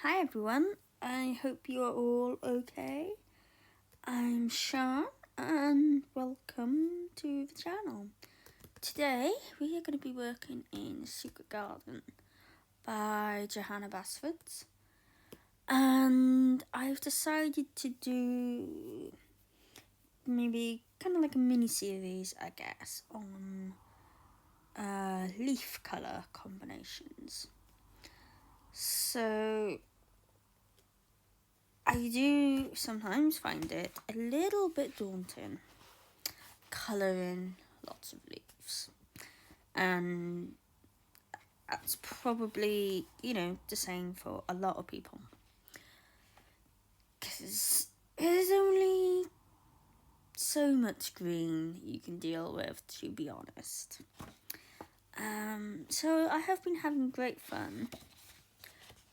Hi everyone, I hope you are all okay. I'm Sean and welcome to the channel. Today we are going to be working in Secret Garden by Johanna Basford, and I've decided to do maybe kind of like a mini series, I guess, on leaf colour combinations. So I do sometimes find it a little bit daunting colouring lots of leaves, and that's probably, the same for a lot of people, because there's only so much green you can deal with, to be honest. So I have been having great fun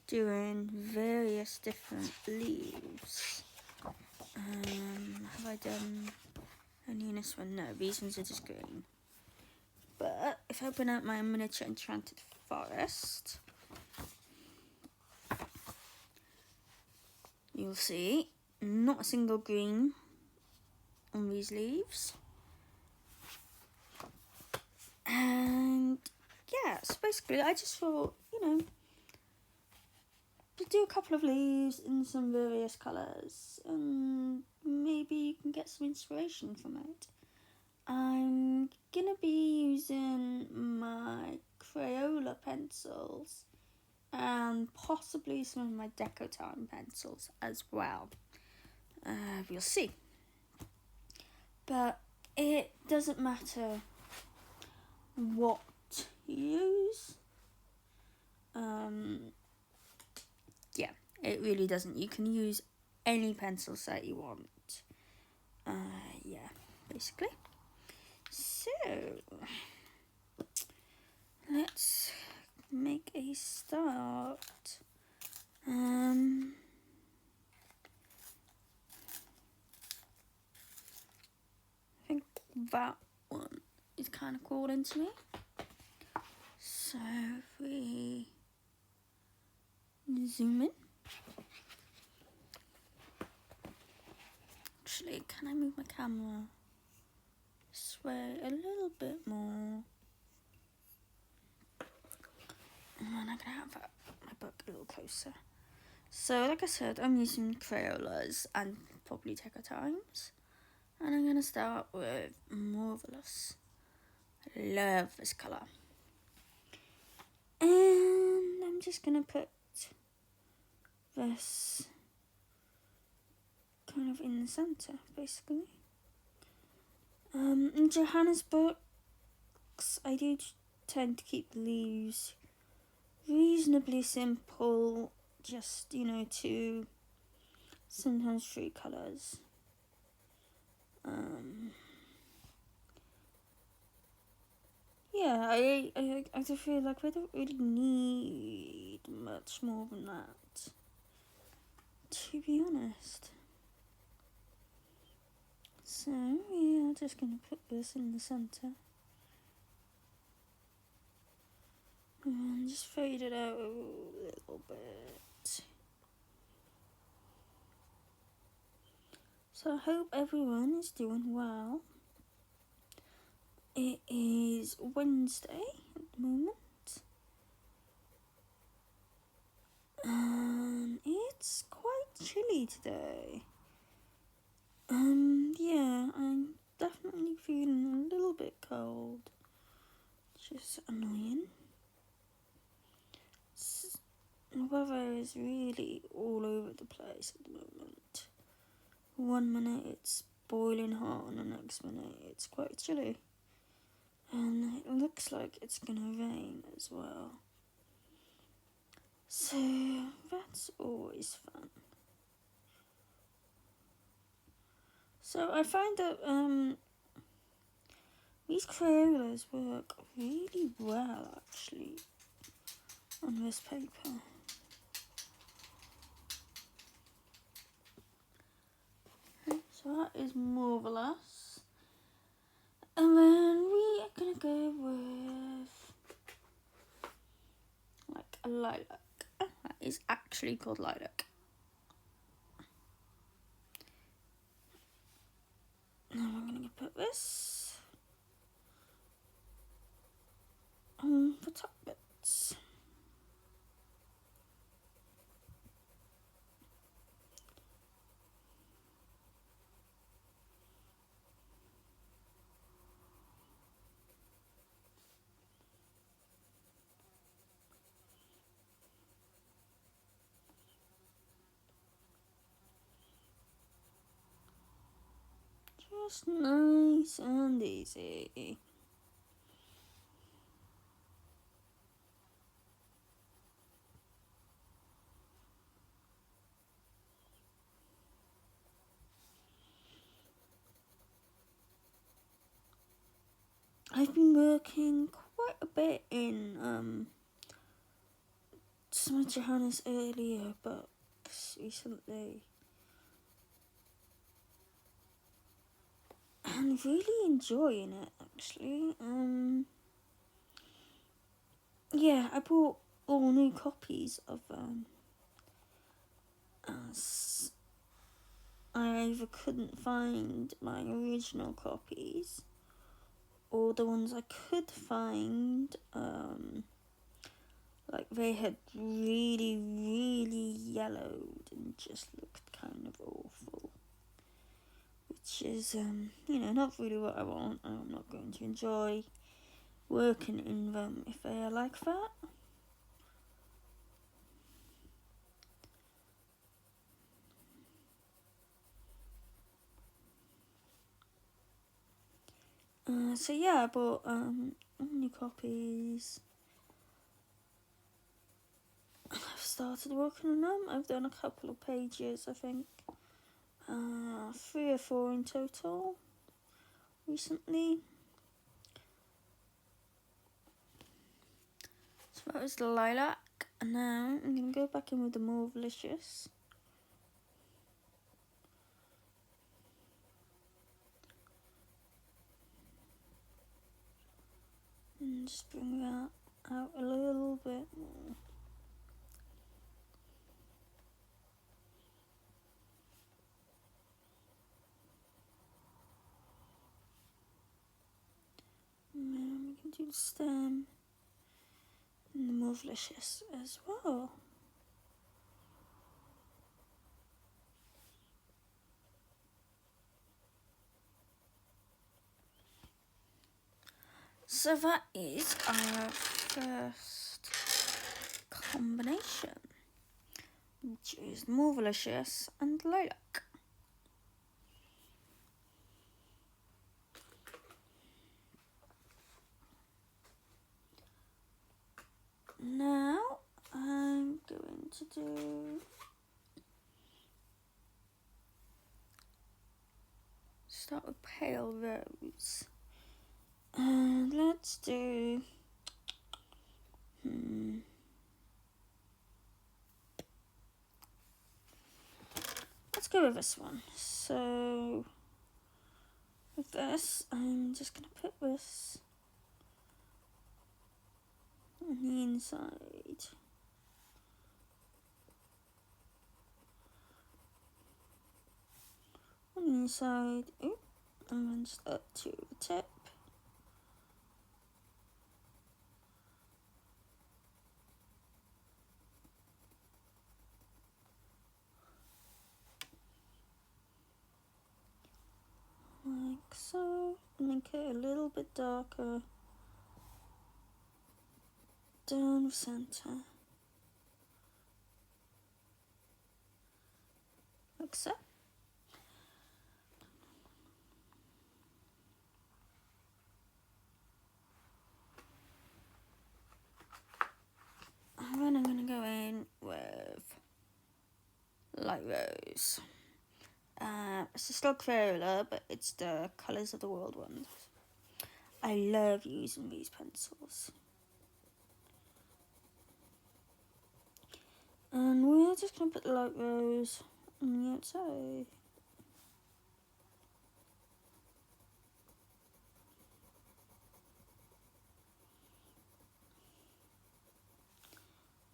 doing various different leaves. Have I done any in this one? No, these ones are just green. But if I open up my miniature enchanted forest, you'll see not a single green on these leaves. And yeah, so basically I just thought, to do a couple of leaves in some various colours, and maybe you can get some inspiration from it. I'm gonna be using my Crayola pencils and possibly some of my Decotime pencils as well. We'll see. But it doesn't matter what you use. Yeah, it really doesn't. You can use any pencils that you want. Yeah, basically. So, let's make a start. I think that one is kind of calling to me. So if we zoom in. Actually, can I move my camera this way a little bit more? And then I can have my book a little closer. So, like I said, I'm using Crayolas and probably Decotimes. And I'm going to start with Marvelous. I love this colour. And I'm just going to put this kind of in the centre, basically. In Johanna's books, I do tend to keep the leaves reasonably simple, just, 2, sometimes 3 colours. Yeah, I just feel like we don't really need much more than that, to be honest. So, yeah, I'm just going to put this in the centre. And just fade it out a little bit. So I hope everyone is doing well. It is Wednesday at the moment. And it's quite chilly today. Yeah, I'm definitely feeling a little bit cold. Which is annoying. The weather is really all over the place at the moment. 1 minute it's boiling hot and the next minute it's quite chilly. And it looks like it's gonna rain as well. So that's always fun. So I find that these Crayolas work really well actually on this paper. So that is Marvelous. And then we are gonna go with like a lilac. is actually called Lilac. Now I'm going to put this on the top bits. Just nice and easy. I've been working quite a bit in some of Johanna's earlier books recently, and really enjoying it actually. Yeah, I bought all new copies of as I either couldn't find my original copies, or the ones I could find, like they had really, really yellowed and just looked kind of awful. Which is, not really what I want. I'm not going to enjoy working in them if they are like that. So yeah, I bought new copies. I've started working on them. I've done a couple of pages, I think. 3 or 4 in total recently. So that was the Lilac. And now I'm going to go back in with the more Delicious. And just bring that out a little bit more. And then we can do the stem and the more Delicious as well. So that is our first combination, which is more Delicious and Lilac. Now I'm going to start with Pale Rose. And let's do let's go with this one. So with this, I'm just going to put this on the inside. On the inside, and then just up to the tip. Like so, make it a little bit darker down the center, like so. And then I'm going to go in with Light Rose. It's a still Crayola, but it's the Colours of the World one. I love using these pencils. And we're just going to put the Light Rose on the outside.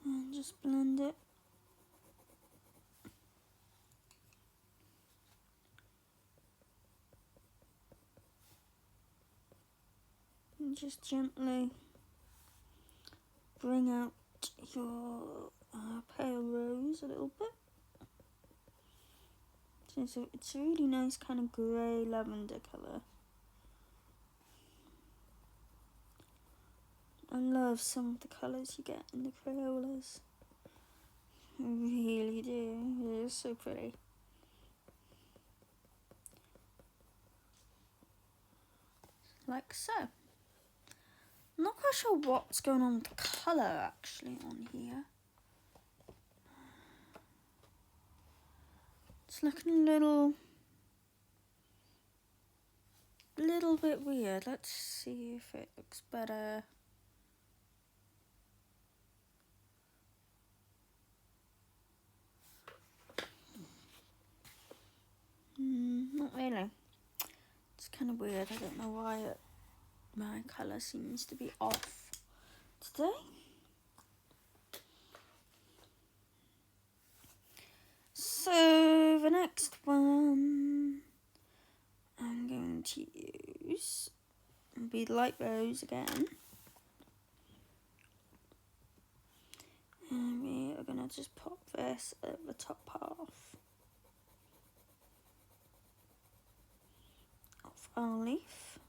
And just blend it just gently bring out your pale rose a little bit. So it's a really nice kind of grey lavender colour. I love some of the colours you get in the Crayolas. I really do. It is so pretty. Like so. I'm not quite sure what's going on with the colour actually on here. It's looking a little bit weird. Let's see if it looks better. Not really. It's kind of weird. I don't know why my colour seems to be off today. So the next one I'm going to use will be light rose again. And we are going to just pop this at the top half of our leaf.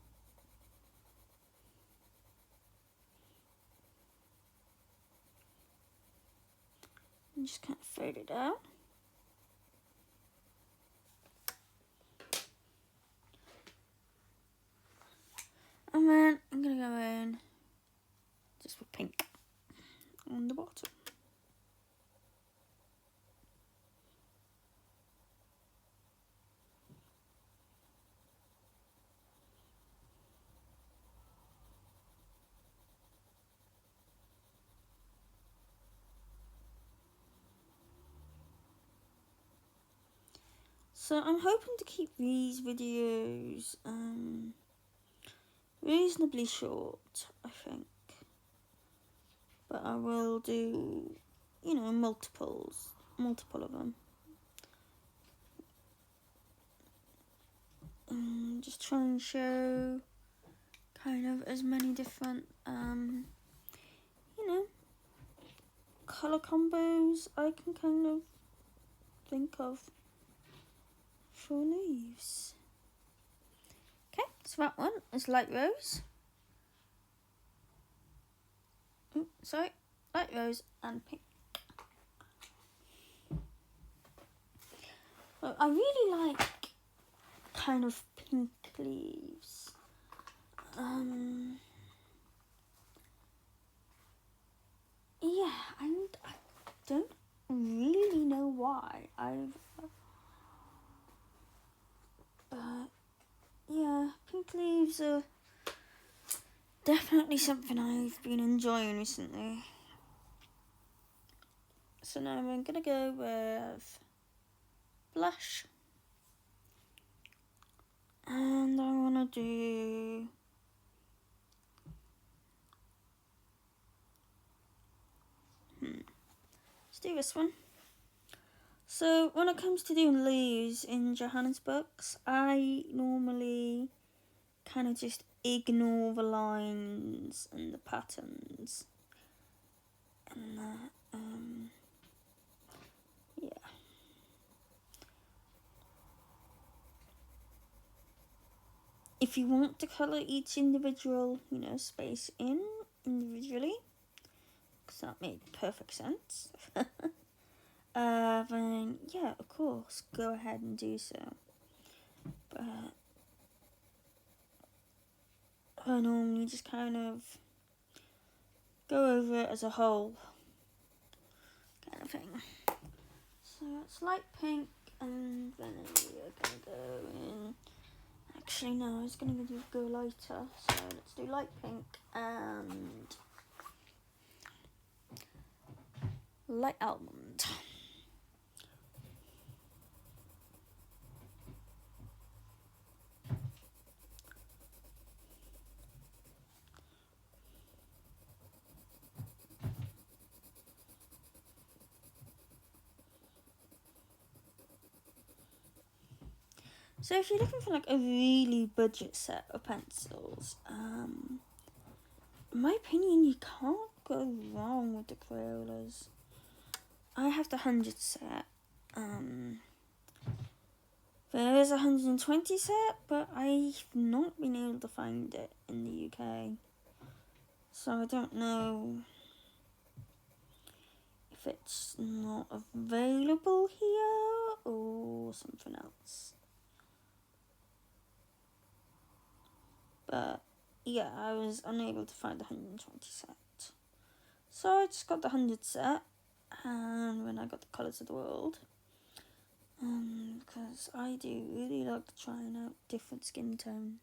And just kind of fade it out. And then I'm going to go in just with pink on the bottom. So I'm hoping to keep these videos reasonably short, I think. But I will do, multiple of them. Just try and show kind of as many different, colour combos I can kind of think of for leaves. Okay, so that one is light rose. Light rose and pink. Well, I really like kind of pink leaves. Yeah, and I don't really know why. Pink leaves are definitely something I've been enjoying recently. So now I'm gonna go with blush. And I wanna do let's do this one. So when it comes to doing leaves in Johanna's books, I normally kind of just ignore the lines and the patterns and that. If you want to colour each individual, space in individually, because that made perfect sense, then yeah, of course, go ahead and do so. But I normally just kind of go over it as a whole kind of thing. So it's light pink, and then we're gonna go in. Actually, no, I was gonna go lighter. So let's do light pink and light almond. So if you're looking for like a really budget set of pencils, in my opinion, you can't go wrong with the Crayolas. I have the 100 set. There is a 120 set, but I've not been able to find it in the UK. So I don't know if it's not available here or something else. But yeah, I was unable to find the 120 set. So I just got the 100 set, and when I got the Colours of the World, because I do really like trying out different skin tone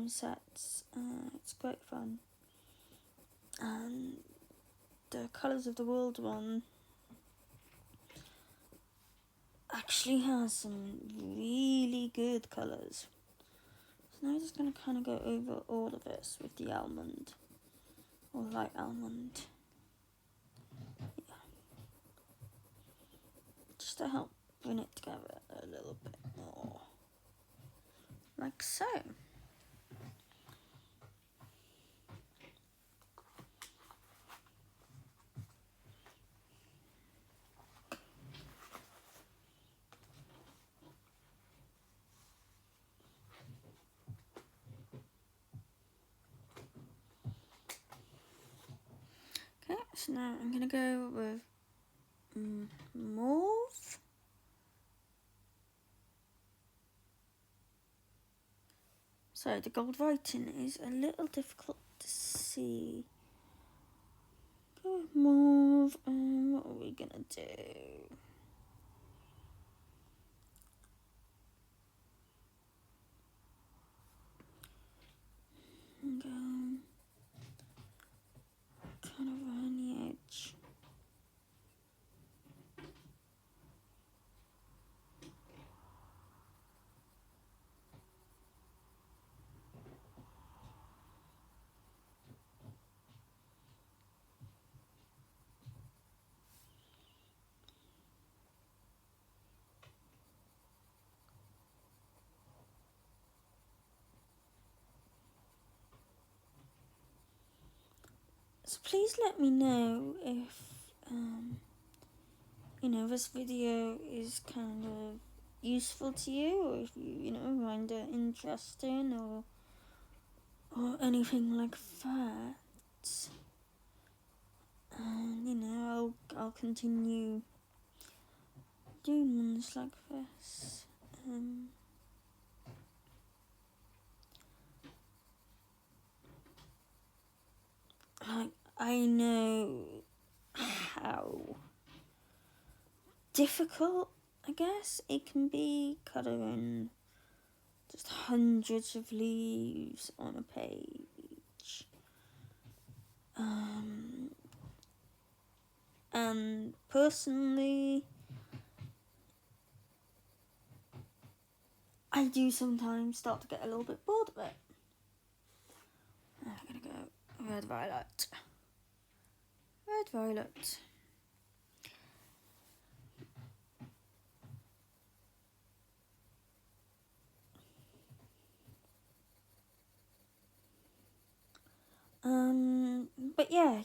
sets. It's great fun. And the Colours of the World one actually has some really good colours. So now I'm just going to kind of go over all of this with the almond, or light almond. Yeah. Just to help bring it together a little bit more. Like so. Okay, so now I'm going to go with mauve. Sorry, the gold writing is a little difficult to see. Go with mauve, and what are we going to do? And go kind of around the edge. So please let me know if, this video is kind of useful to you, or if you, find it interesting, or anything like that. And, I'll continue doing ones like this. I know how difficult, I guess, it can be colouring just hundreds of leaves on a page. And personally, I do sometimes start to get a little bit bored of it. I'm gonna go red violet. Red violet. But yeah,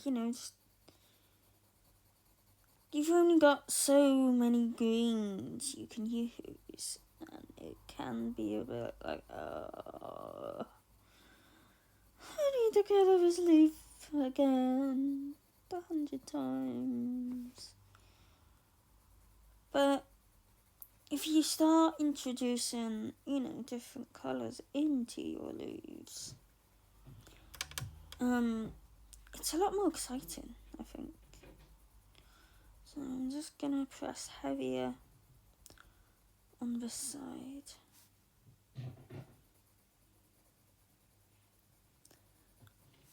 you've only got so many greens you can use, and it can be a bit like, I need to color this leaf again 100 times. But if you start introducing, different colours into your leaves, it's a lot more exciting, I think. So I'm just gonna press heavier on this side.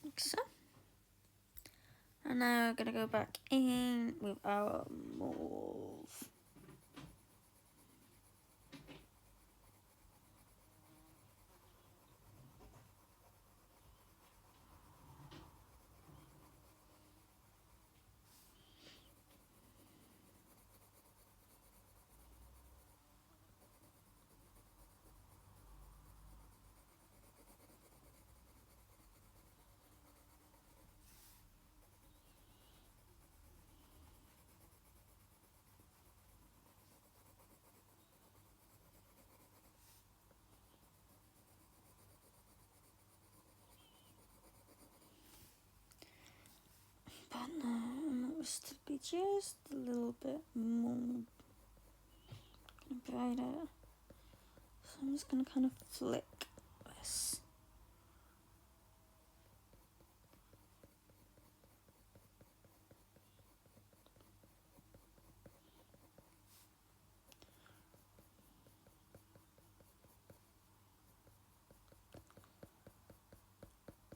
Like so. And now we're gonna go back in with our mauve. But no, I want this to be just a little bit more brighter. So I'm just going to kind of flick this.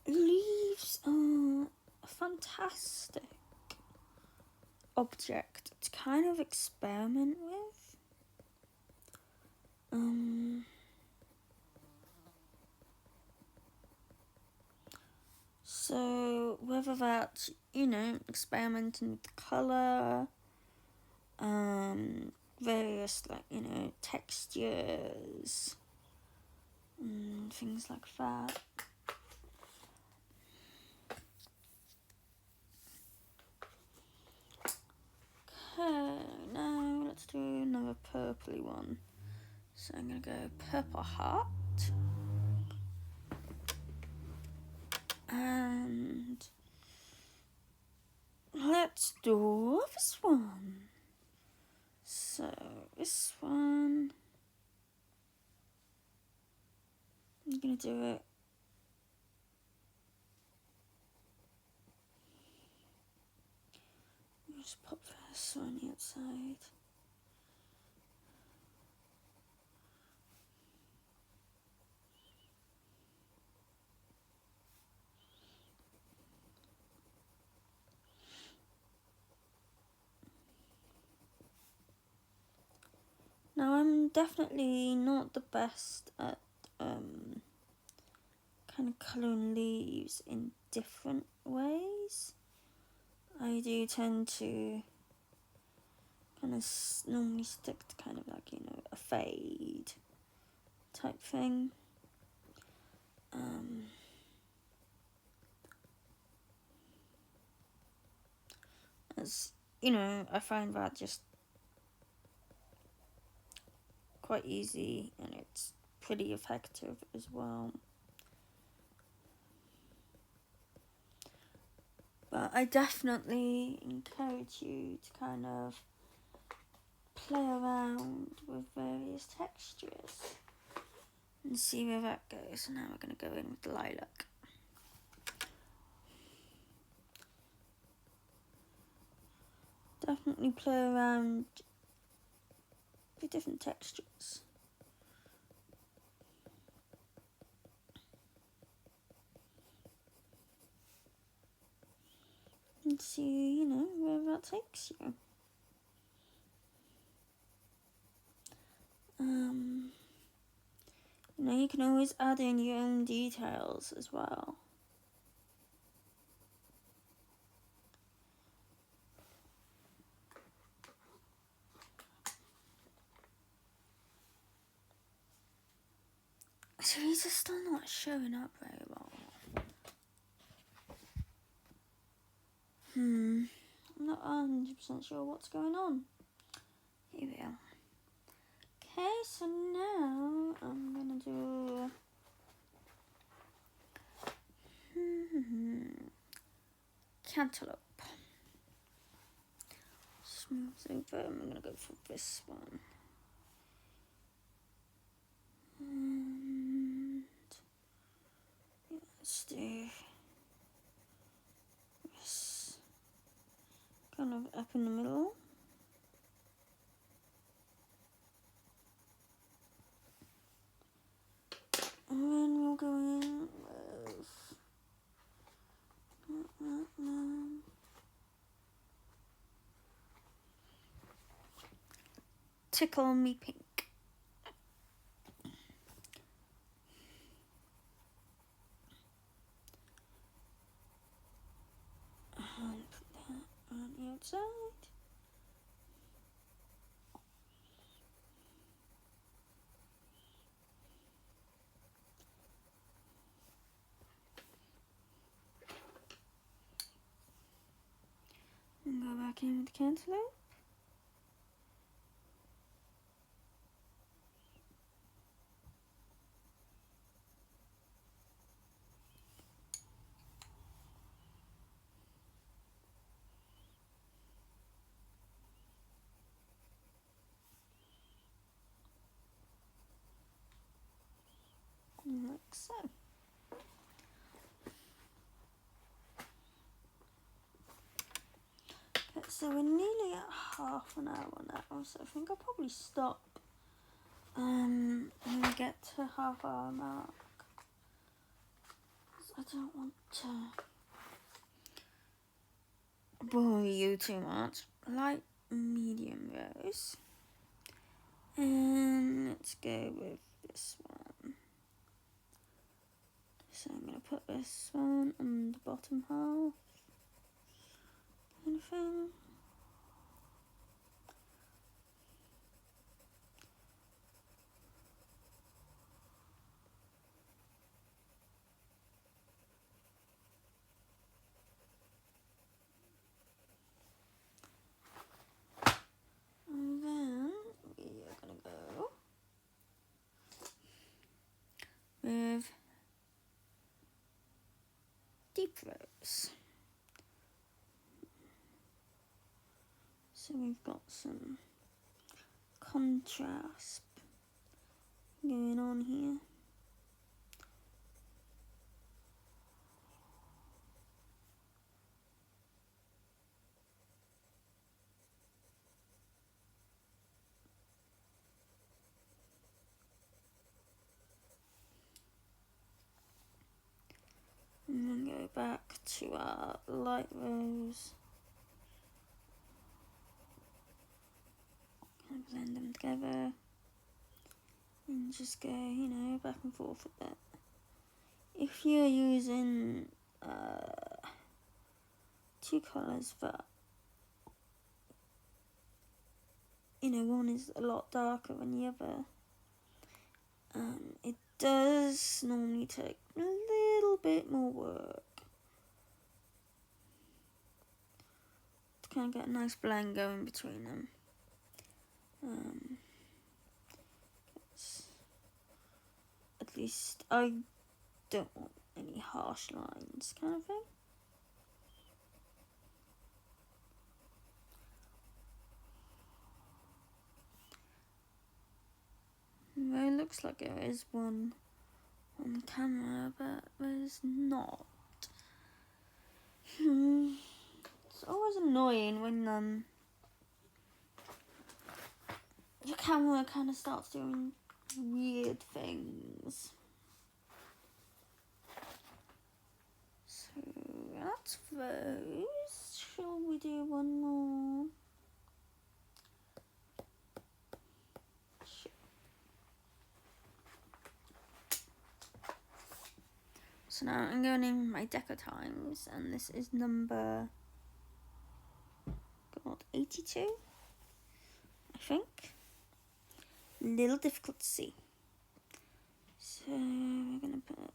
Leaves are a fantastic object to kind of experiment with. So whether that's, experimenting with colour, various textures, and things like that. Okay, now let's do another purpley one. So I'm going to go purple heart. And let's do this one. So this one, I'm going to do it just pop this on the outside. Now I'm definitely not the best at kind of colouring leaves in different ways. I do tend to kind of normally stick to kind of like, a fade type thing. As I find that just quite easy and it's pretty effective as well. But I definitely encourage you to kind of play around with various textures and see where that goes. So now we're going to go in with the lilac. Definitely play around with different textures. And see, where that takes you. You can always add in your own details as well. So these are still not showing up very well. I'm not 100% sure what's going on. Here we are. Okay, so now I'm gonna do cantaloupe. Smooth over. I'm gonna go for this one. And let's do this kind of up in the middle. And then we'll go in with Tickle Me Pink. And put that on the outside. And go back in with the cantaloupe. so. Okay, so we're nearly at half an hour now, so I think I'll probably stop when we get to half-hour mark. I don't want to bore you too much. Light, medium rose. And let's go with this one. So I'm going to put this one on the bottom half. Kind of thing. And then we are going to go with deep rose. So we've got some contrast going on here. And then go back to our light rose. Kind of blend them together. And just go, back and forth with it. If you're using two colours that, one is a lot darker than the other, it does normally take a little bit more work to kind of get a nice blend going between them. At least I don't want any harsh lines, kind of thing. Well, it looks like there is one on camera, but there's not. It's always annoying when your camera kind of starts doing weird things. So that's those. Shall we do one more? Sure. So now I'm going in my Decotimes, and this is number 82, I think. A little difficult to see. So we're going to put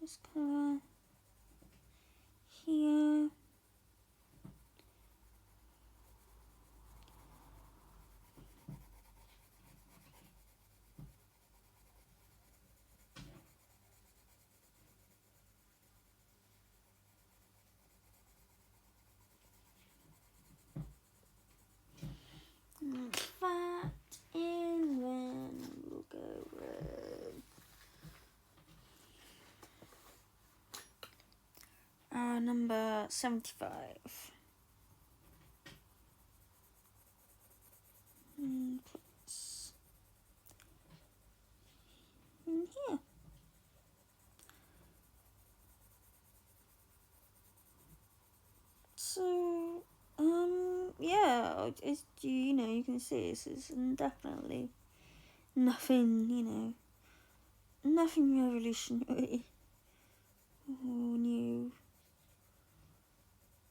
this colour here. That in, then we'll go with number 75. And put this in here. So, yeah, it's, you can see this is definitely nothing, nothing revolutionary or new.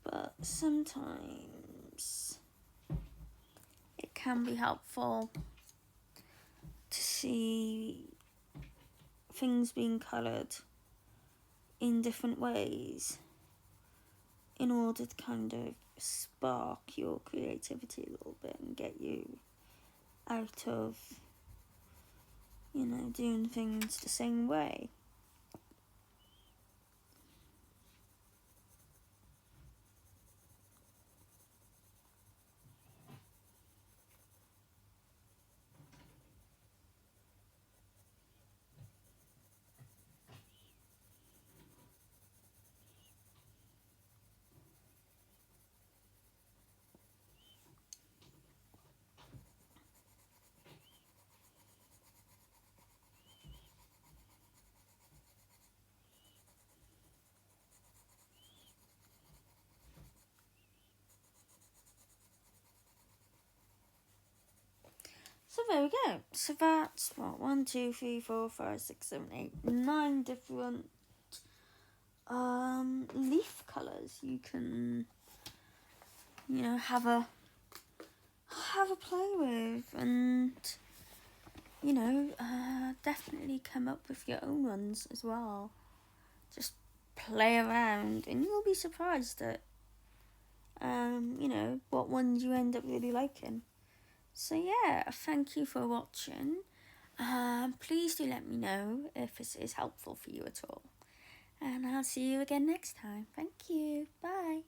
But sometimes it can be helpful to see things being coloured in different ways in order to kind of spark your creativity a little bit and get you out of, doing things the same way. So there we go. So that's what, 1, 2, 3, 4, 5, 6, 7, 8, 9 different leaf colours you can, have a play with, and definitely come up with your own ones as well. Just play around and you'll be surprised at what ones you end up really liking. So yeah, thank you for watching. Please do let me know if this is helpful for you at all. And I'll see you again next time. Thank you. Bye.